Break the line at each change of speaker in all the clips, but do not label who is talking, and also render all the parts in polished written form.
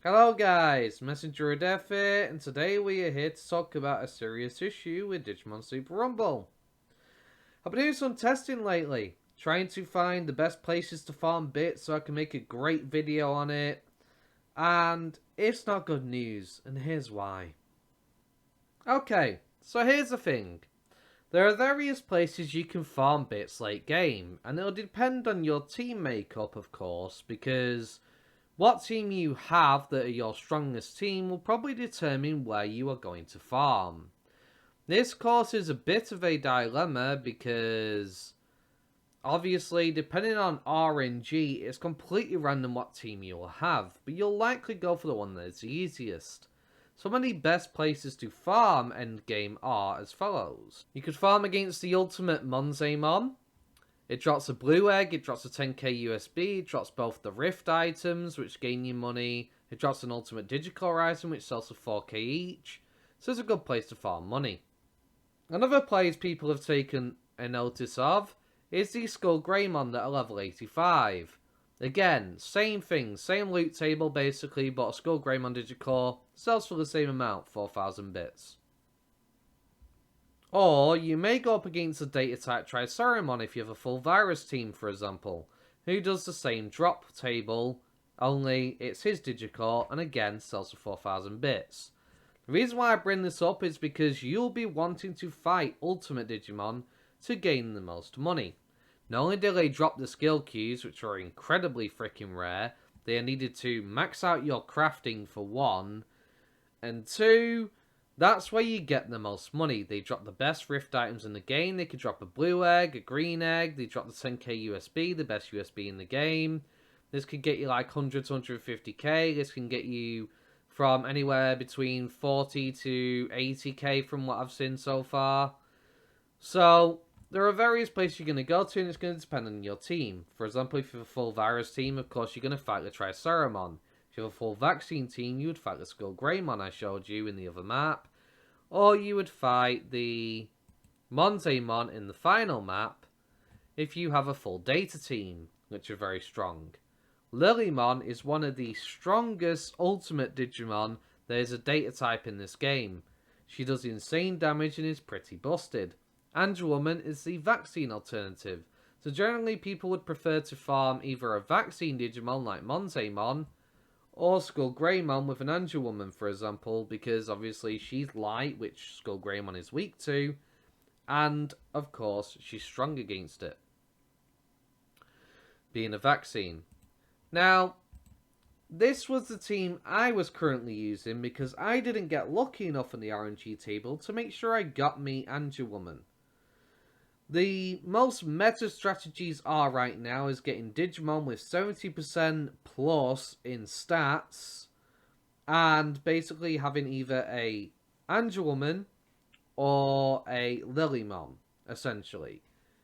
Hello guys, Messenger of Death here, and today we are here to talk about a serious issue with Digimon Super Rumble. I've been doing some testing lately, trying to find the best places to farm bits so I can make a great video on it, and it's not good news, and here's why. Okay, so here's the thing. There are various places you can farm bits late game, and it'll depend on your team makeup of course, because what team you have that are your strongest team will probably determine where you are going to farm. This causes a bit of a dilemma because obviously depending on RNG it's completely random what team you will have, but you'll likely go for the one that is the easiest. Some of the best places to farm endgame are as follows. You could farm against the ultimate Monzaemon. It drops a blue egg, it drops a 10k USB, it drops both the Rift items, which gain you money, it drops an ultimate Digicore item, which sells for 4k each, so it's a good place to farm money. Another place people have taken a notice of is the Skull Greymon that are level 85. Again, same thing, same loot table basically, but a Skull Greymon Digicore sells for the same amount, 4,000 bits. Or you may go up against a data type Triceramon if you have a full virus team, for example, who does the same drop table, only it's his Digicore and again sells for 4,000 bits. The reason why I bring this up is because you'll be wanting to fight Ultimate Digimon to gain the most money. Not only do they drop the skill cues, which are incredibly freaking rare, they are needed to max out your crafting for one, and two, that's where you get the most money. They drop the best Rift items in the game. They could drop a blue egg, a green egg. They drop the 10k USB, the best USB in the game. This could get you like 100 to 150k. This can get you from anywhere between 40 to 80k from what I've seen so far. So there are various places you're going to go to, and it's going to depend on your team. For example, if you have a full virus team, of course you're going to fight the Triceramon. If you have a full vaccine team, you would fight the Skull Greymon I showed you in the other map. Or you would fight the Monzaemon in the final map if you have a full data team, which are very strong. Lilymon is one of the strongest ultimate Digimon there is a data type in this game. She does insane damage and is pretty busted. Angelwoman is the vaccine alternative, so generally people would prefer to farm either a vaccine Digimon like Monzaemon or Skull Greymon with an Angelwoman, for example, because obviously she's light, which Skull Greymon is weak to, and of course she's strong against it, being a vaccine. Now, this was the team I was currently using because I didn't get lucky enough in the RNG table to make sure I got me Angelwoman. The most meta strategies are right now is getting Digimon with 70% plus in stats and basically having either a Angelwoman or a Lilymon, essentially.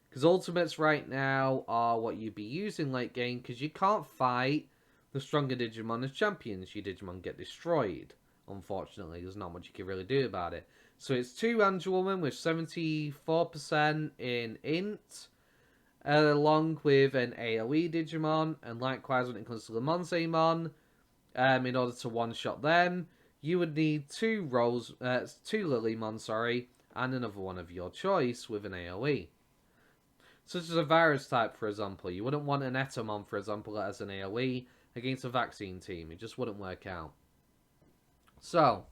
Because ultimates right now are what you'd be using late game because you can't fight the stronger Digimon as champions. Your Digimon get destroyed. Unfortunately, there's not much you can really do about it. So it's 2 Angelwoman with 74% in int, along with an AoE Digimon, and likewise when it comes to the Monzaemon, in order to one-shot them, you would need 2 Lilymon, sorry, and another one of your choice with an AoE. Such as a virus type, for example. You wouldn't want an Etomon, for example, as an AoE against a vaccine team. It just wouldn't work out. So,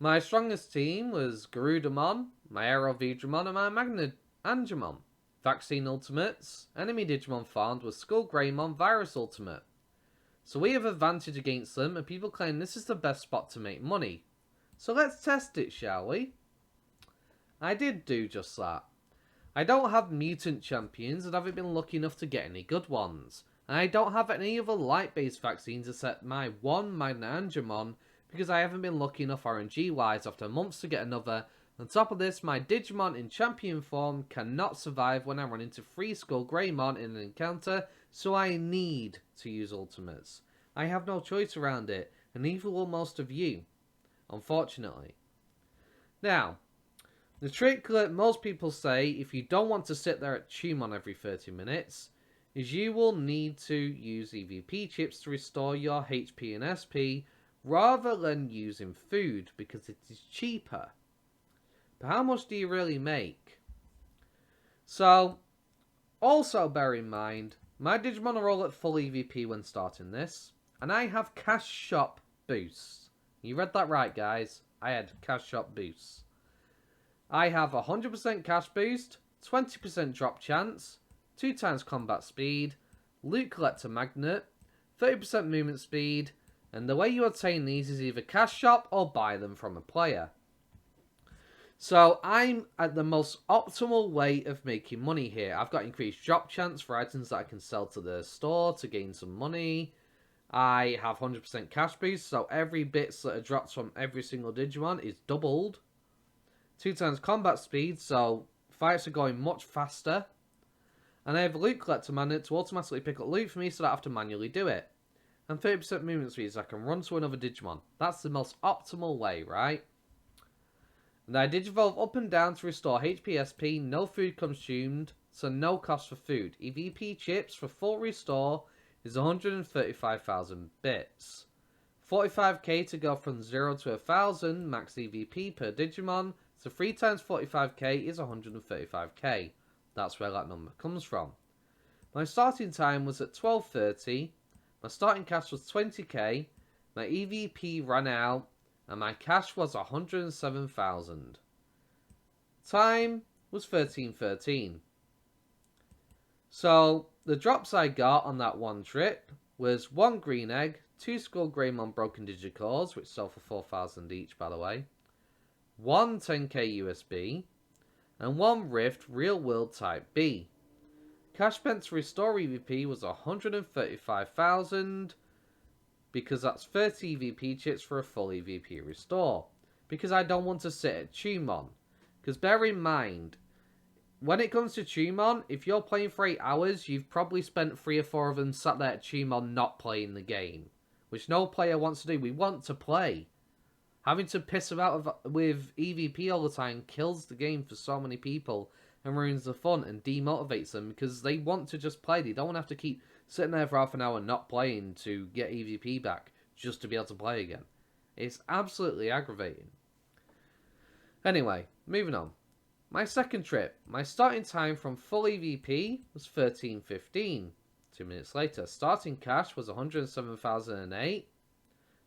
my strongest team was Garudamon, my Aero Vidramon, and my Magna Angemon. Vaccine Ultimates, enemy Digimon farmed was Skull Greymon Virus Ultimate. So we have advantage against them, and people claim this is the best spot to make money. So let's test it, shall we? I did do just that. I don't have mutant champions, and haven't been lucky enough to get any good ones. And I don't have any other light-based vaccines except my one Magna Angemon, because I haven't been lucky enough RNG-wise after months to get another. On top of this, my Digimon in champion form cannot survive when I run into 3 Skull Greymon in an encounter, so I need to use ultimates. I have no choice around it, and neither will most of you, unfortunately. Now, the trick that most people say if you don't want to sit there at Tumon every 30 minutes is you will need to use EVP chips to restore your HP and SP rather than using food because it is cheaper. But how much do you really make? So, also bear in mind, my Digimon are all at full EVP when starting this, and I have cash shop boosts. You read that right, guys. I had cash shop boosts. I have 100% cash boost, 20% drop chance, 2 times combat speed, loot collector magnet, 30% movement speed, and the way you obtain these is either cash shop or buy them from a player. So I'm at the most optimal way of making money here. I've got increased drop chance for items that I can sell to the store to gain some money. I have 100% cash boost, so every bits that are dropped from every single Digimon is doubled. 2 times combat speed, so fights are going much faster. And I have a loot collector magnet to automatically pick up loot for me so I don't have to manually do it. And 30% movement speed so I can run to another Digimon. That's the most optimal way, right? And I Digivolve up and down to restore HP SP, no food consumed, so no cost for food. EVP chips for full restore is 135,000 bits. 45k to go from 0 to 1000 max EVP per Digimon, so 3 times 45k is 135k. That's where that number comes from. My starting time was at 12:30, my starting cash was 20k, my EVP ran out, and my cash was 107,000. Time was 13:13. So, the drops I got on that one trip was 1 green egg, 2 Skull Greymon Broken Digicores, which sell for 4,000 each, by the way, 1 10k USB, and 1 Rift Real World Type B. Cash spent to restore EVP was 135,000, because that's 30 EVP chips for a full EVP restore. Because I don't want to sit at Tumon. Because bear in mind, when it comes to Tumon, if you're playing for 8 hours, you've probably spent 3 or 4 of them sat there at Tumon not playing the game. Which no player wants to do. We want to play. Having to piss about with EVP all the time kills the game for so many people and ruins the fun and demotivates them because they want to just play. They don't want to have to keep sitting there for half an hour not playing to get EVP back just to be able to play again. It's absolutely aggravating. Anyway, moving on. My second trip, my starting time from full EVP was 13:15. 2 minutes later, starting cash was 107,008.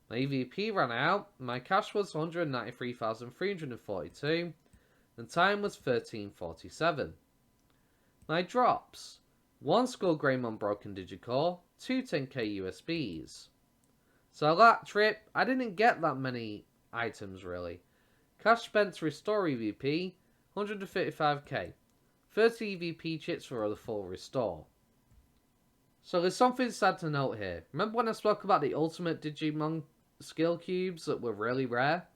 My EVP ran out, my cash was 193,342, and time was 13:47. My drops, 1 Skull Greymon Broken Digicore, 2 10k USBs. So that trip, I didn't get that many items really. Cash spent to restore EVP, 135k. 30 EVP chips for the full restore. So there's something sad to note here. Remember when I spoke about the ultimate Digimon skill cubes that were really rare?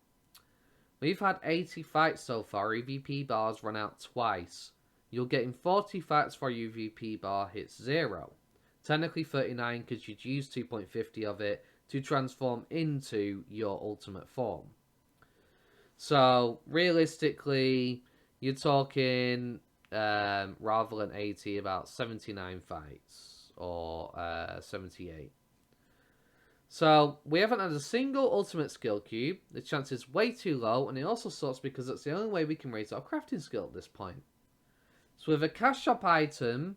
We've had 80 fights so far. EVP bars run out twice. You're getting 40 fights for your EVP bar hits 0. Technically 39 because you'd use 2.50 of it to transform into your ultimate form. So realistically, you're talking rather than 80, about 79 fights or 78. So, we haven't had a single ultimate skill cube. The chance is way too low, and it also sucks because that's the only way we can raise our crafting skill at this point. So, with a cash shop item,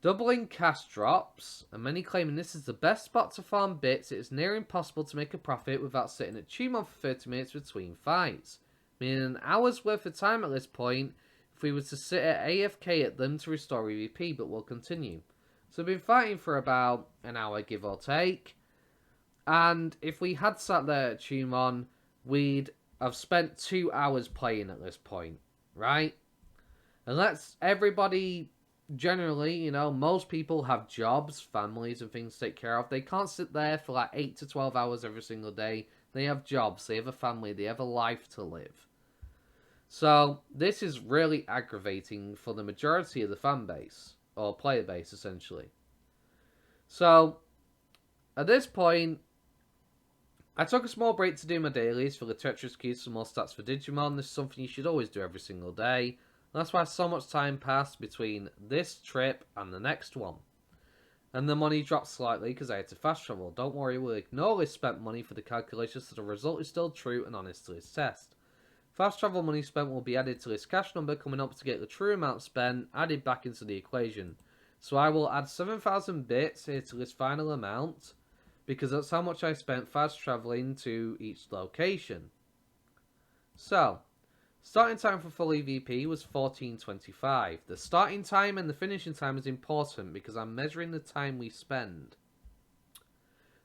doubling cash drops, and many claiming this is the best spot to farm bits, it is near impossible to make a profit without sitting at Tumon for 30 minutes between fights. Meaning an hour's worth of time at this point if we were to sit at AFK at them to restore EVP, but we'll continue. So, we've been fighting for about an hour, give or take. And if we had sat there at Tumon, we'd have spent 2 hours playing at this point, right? And let's everybody, generally, you know, most people have jobs, families and things to take care of. They can't sit there for like 8 to 12 hours every single day. They have jobs, they have a family, they have a life to live. So this is really aggravating for the majority of the fan base, or player base essentially. So at this point, I took a small break to do my dailies for the Tetris Cubes for more stats for Digimon. This is something you should always do every single day. That's why so much time passed between this trip and the next one. And the money dropped slightly because I had to fast travel. Don't worry, we'll ignore this spent money for the calculation so the result is still true and honest to this test. Fast travel money spent will be added to this cash number coming up to get the true amount spent added back into the equation. So I will add 7,000 bits here to this final amount because that's how much I spent fast traveling to each location. So, starting time for full EVP was 14:25. The starting time and the finishing time is important because I'm measuring the time we spend.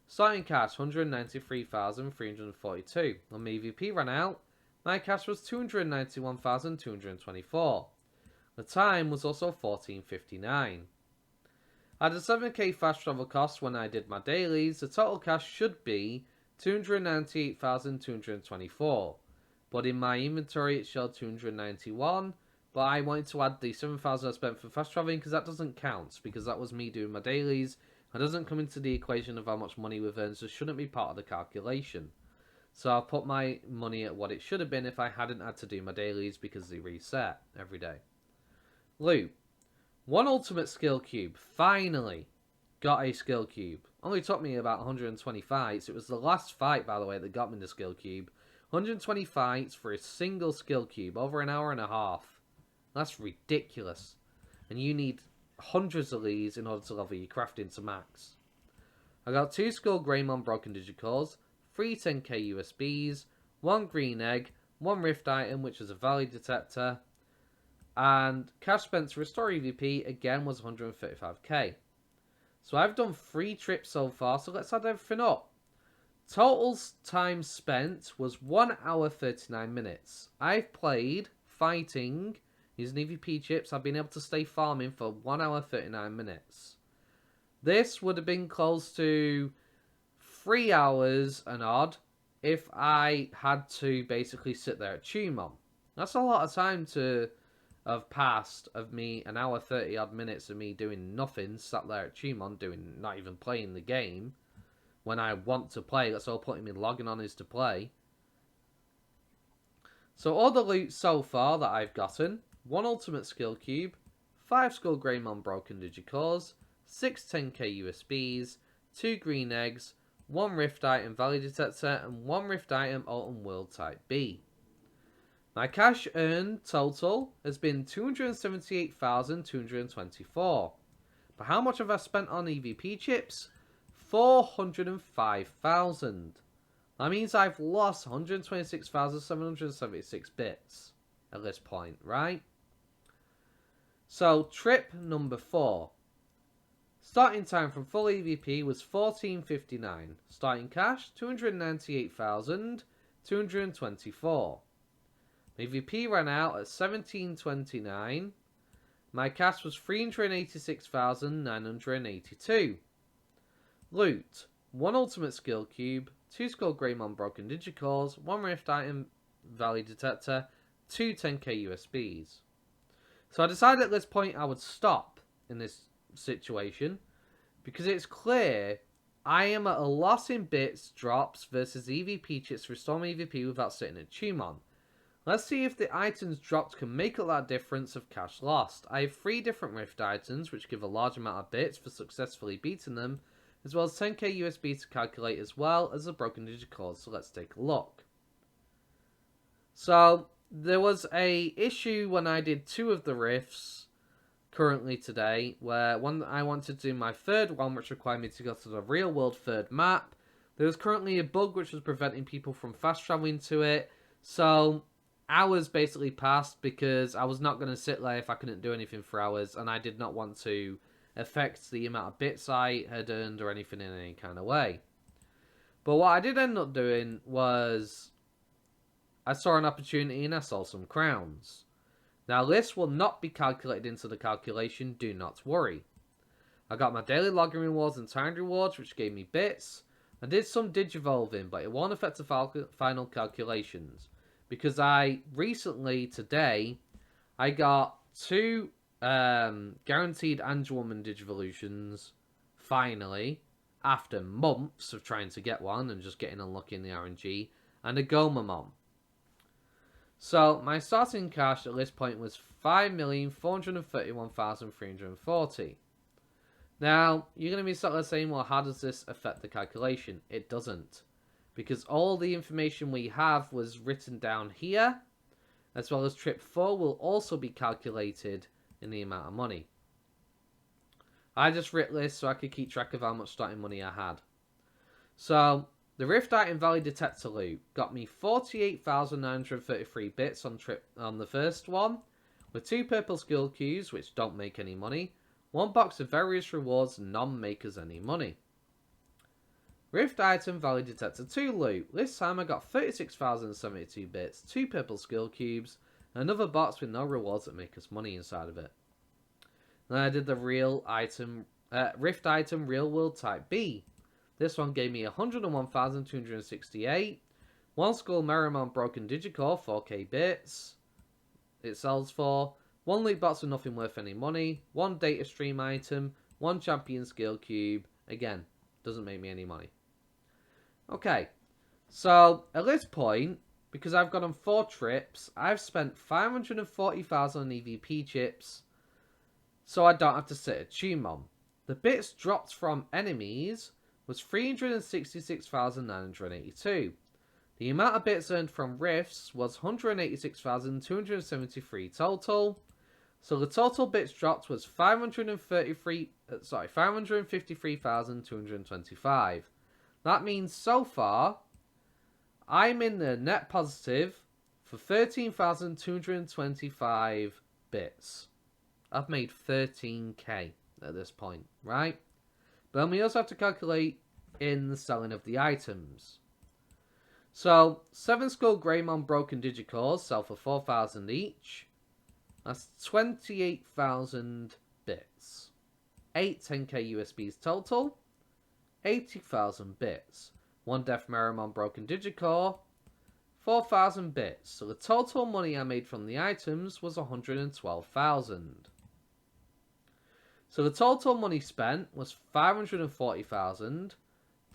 Starting cash 193,342. When my EVP ran out, my cash was 291,224. The time was also 14:59. At a 7k fast travel cost when I did my dailies, the total cash should be 298,224. But in my inventory it showed 291, but I wanted to add the 7,000 I spent for fast traveling because that doesn't count, because that was me doing my dailies. It doesn't come into the equation of how much money we've earned, so it shouldn't be part of the calculation. So I'll put my money at what it should have been if I hadn't had to do my dailies because they reset every day. Loot. One ultimate skill cube. Finally got a skill cube. Only took me about 120 fights. It was the last fight, by the way, that got me the skill cube. 120 fights for a single skill cube. Over an hour and a half. That's ridiculous. And you need hundreds of these in order to level your crafting to max. I got 2 Skull Greymon Broken Digicores, 3 10k USBs, 1 green egg, 1 rift item which is a value detector, and cash spent to restore EVP again was 135k. So I've done 3 trips so far, so let's add everything up. Total time spent was 1 hour 39 minutes. I've played fighting using EVP chips. I've been able to stay farming for 1 hour 39 minutes. This would have been close to 3 hours and odd if I had to basically sit there at Digimon. That's a lot of time to have passed of me, an hour 30 odd minutes of me doing nothing, sat there at Digimon doing, not even playing the game. When I want to play, that's all putting me logging on is to play. So all the loot so far that I've gotten: 1 ultimate skill cube, 5 Skull Greymon Broken Digicores, 6 10k USBs, 2 green eggs, 1 rift item value detector, and 1 rift item Alton World Type B. My cash earned total has been 278,224. But how much have I spent on EVP chips? 405,000. That means I've lost 126,776 bits at this point, right? So, trip number 4. Starting time from full EVP was 14:59. Starting cash, 298,224. EVP ran out at 17:29. My cash was 386,982. Loot: 1 ultimate skill cube, 2 Skull Greymon Broken Digicores, 1 rift item value detector, 2 10k USBs. So I decided at this point I would stop in this situation because it's clear I am at a loss in bits drops versus EVP chips to restore my EVP without sitting at Digimon. Let's see if the items dropped can make up that difference of cash lost. I have 3 different rift items which give a large amount of bits for successfully beating them, as well as 10k USB to calculate as well as the broken digicores, so let's take a look. So there was a issue when I did 2 of the rifts currently today, where one I wanted to do my 3rd one, which required me to go to the real world 3rd map. There was currently a bug which was preventing people from fast traveling to it, so hours basically passed because I was not going to sit there if I couldn't do anything for hours, and I did not want to affect the amount of bits I had earned or anything in any kind of way. But what I did end up doing was I saw an opportunity and I sold some crowns. Now this will not be calculated into the calculation, do not worry. I got my daily login rewards and timed rewards, which gave me bits. I did some digivolving, but it won't affect the final calculations. Because I recently, today, I got 2 guaranteed Angelwoman Digivolutions, finally, after months of trying to get one and just getting unlucky in the RNG, and a Gomamon. So my starting cash at this point was 5,431,340. Now, you're going to be sort of saying, well, how does this affect the calculation? It doesn't. Because all the information we have was written down here, as well as trip 4 will also be calculated in the amount of money. I just writ this so I could keep track of how much starting money I had. So, the Rift Item Valley Detector loot got me 48,933 bits on the first one, with 2 purple skill cues, which don't make any money, 1 box of various rewards, none make us any money. Rift Item Valley Detector 2 loot. This time I got 36,072 bits, 2 purple skill cubes, another box with no rewards that make us money inside of it. Then I did the Rift Item Real World Type B. This one gave me 101,268, 1 Skull Merrimon Broken Digicore, 4k bits, it sells for, 1 loot box with nothing worth any money, 1 data stream item, 1 champion skill cube, again, doesn't make me any money. Okay, so at this point, because I've gone on 4 trips, I've spent 540,000 on EVP chips, so I don't have to sit at Digimon. The bits dropped from enemies was 366,982. The amount of bits earned from rifts was 186,273 total. So the total bits dropped was 553,225. That means so far, I'm in the net positive for 13,225 bits. I've made 13k at this point, right? But then we also have to calculate in the selling of the items. So, 7 Skull Greymon Broken Digicores sell for 4,000 each. That's 28,000 bits. 8 10k USBs total. 80,000 bits. 1 Death Merrimon Broken Digicore. 4,000 bits. So the total money I made from the items was 112,000. So the total money spent was 540,000.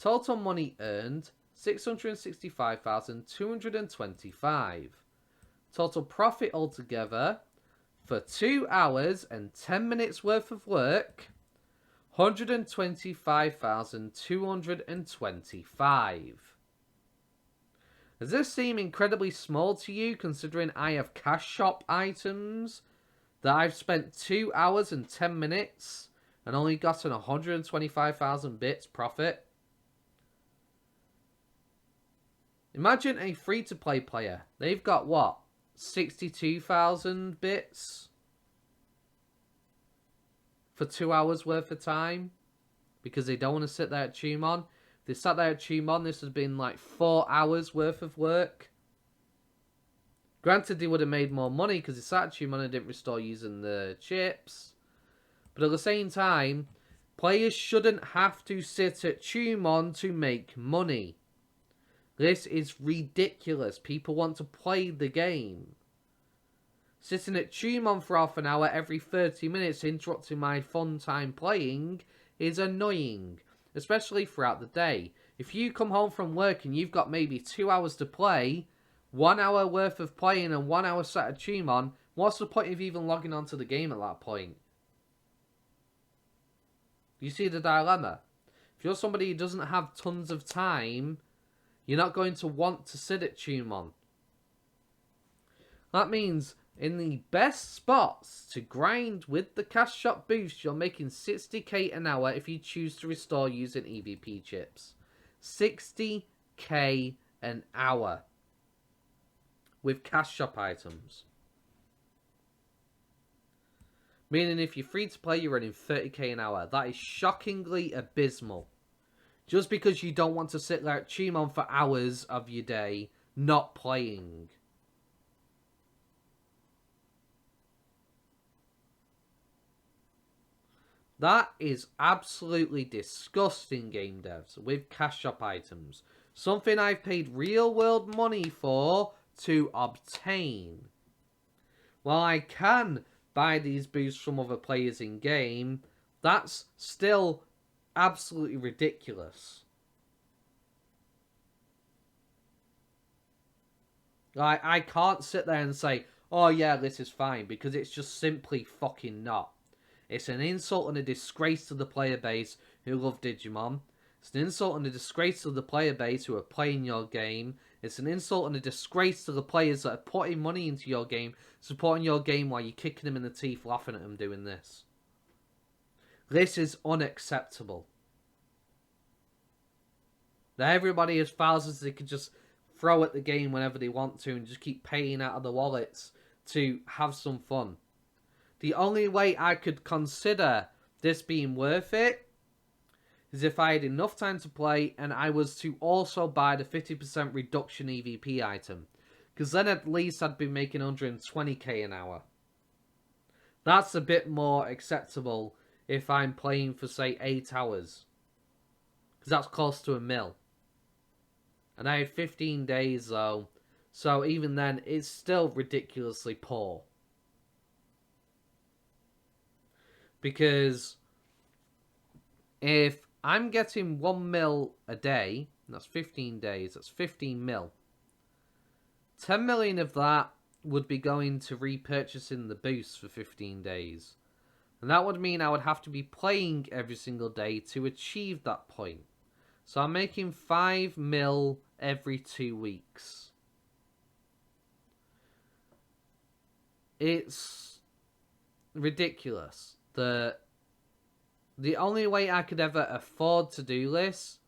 Total money earned 665,225. Total profit altogether for 2 hours and 10 minutes worth of work, 125,225. Does this seem incredibly small to you, considering I have cash shop items that I've spent 2 hours and 10 minutes and only gotten 125,000 bits profit? Imagine a free-to-play player. They've got, what, 62,000 bits for 2 hours worth of time because they don't want to sit there at Digimon. If they sat there at Digimon, this has been like 4 hours worth of work. Granted, they would have made more money because they sat at Digimon and didn't restore using the chips. But at the same time, players shouldn't have to sit at Digimon to make money. This is ridiculous. People want to play the game. Sitting at Digimon for half an hour every 30 minutes interrupting my fun time playing is annoying, especially throughout the day. If you come home from work and you've got maybe 2 hours to play, 1 hour worth of playing and 1 hour sat at Digimon, what's the point of even logging onto the game at that point? You see the dilemma? If you're somebody who doesn't have tons of time, you're not going to want to sit at Digimon. That means in the best spots to grind with the cash shop boost, you're making 60k an hour if you choose to restore using EVP chips. 60k an hour with cash shop items. Meaning if you're free to play, you're running 30k an hour. That is shockingly abysmal. Just because you don't want to sit there at Digimon for hours of your day, not playing. That is absolutely disgusting, game devs, with cash shop items. Something I've paid real world money for to obtain. While I can buy these boosts from other players in game, that's still absolutely ridiculous. Like, I can't sit there and say, oh yeah, this is fine, because it's just simply fucking not. It's an insult and a disgrace to the player base who love Digimon. It's an insult and a disgrace to the player base who are playing your game. It's an insult and a disgrace to the players that are putting money into your game, supporting your game while you're kicking them in the teeth, laughing at them doing this. This is unacceptable. That everybody has thousands they could just throw at the game whenever they want to and just keep paying out of the wallets to have some fun. The only way I could consider this being worth it is if I had enough time to play and I was to also buy the 50% reduction EVP item. Because then at least I'd be making 120k an hour. That's a bit more acceptable if I'm playing for, say, 8 hours. Because that's close to a mil. And I had 15 days, though. So even then, it's still ridiculously poor. Because if I'm getting 1 mil a day, that's 15 days, that's 15 mil. 10 million of that would be going to repurchasing the boost for 15 days. And that would mean I would have to be playing every single day to achieve that point. So I'm making 5 mil every 2 weeks. It's ridiculous. The only way I could ever afford to do this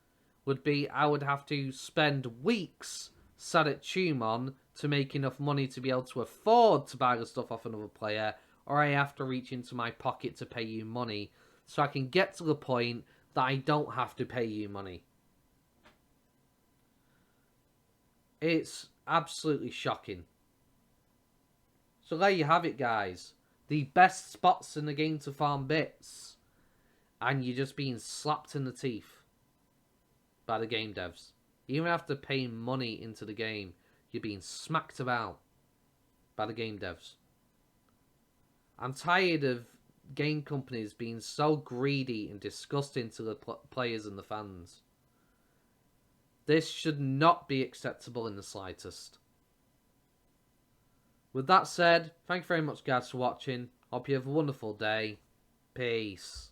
would be I would have to spend weeks sat at Tumon to make enough money to be able to afford to buy the stuff off another player, or I have to reach into my pocket to pay you money so I can get to the point that I don't have to pay you money. It's absolutely shocking. So there you have it, guys. The best spots in the game to farm bits. And you're just being slapped in the teeth by the game devs. Even after paying money into the game, you're being smacked about by the game devs. I'm tired of game companies being so greedy and disgusting to the players and the fans. This should not be acceptable in the slightest. With that said, thank you very much guys for watching. Hope you have a wonderful day. Peace.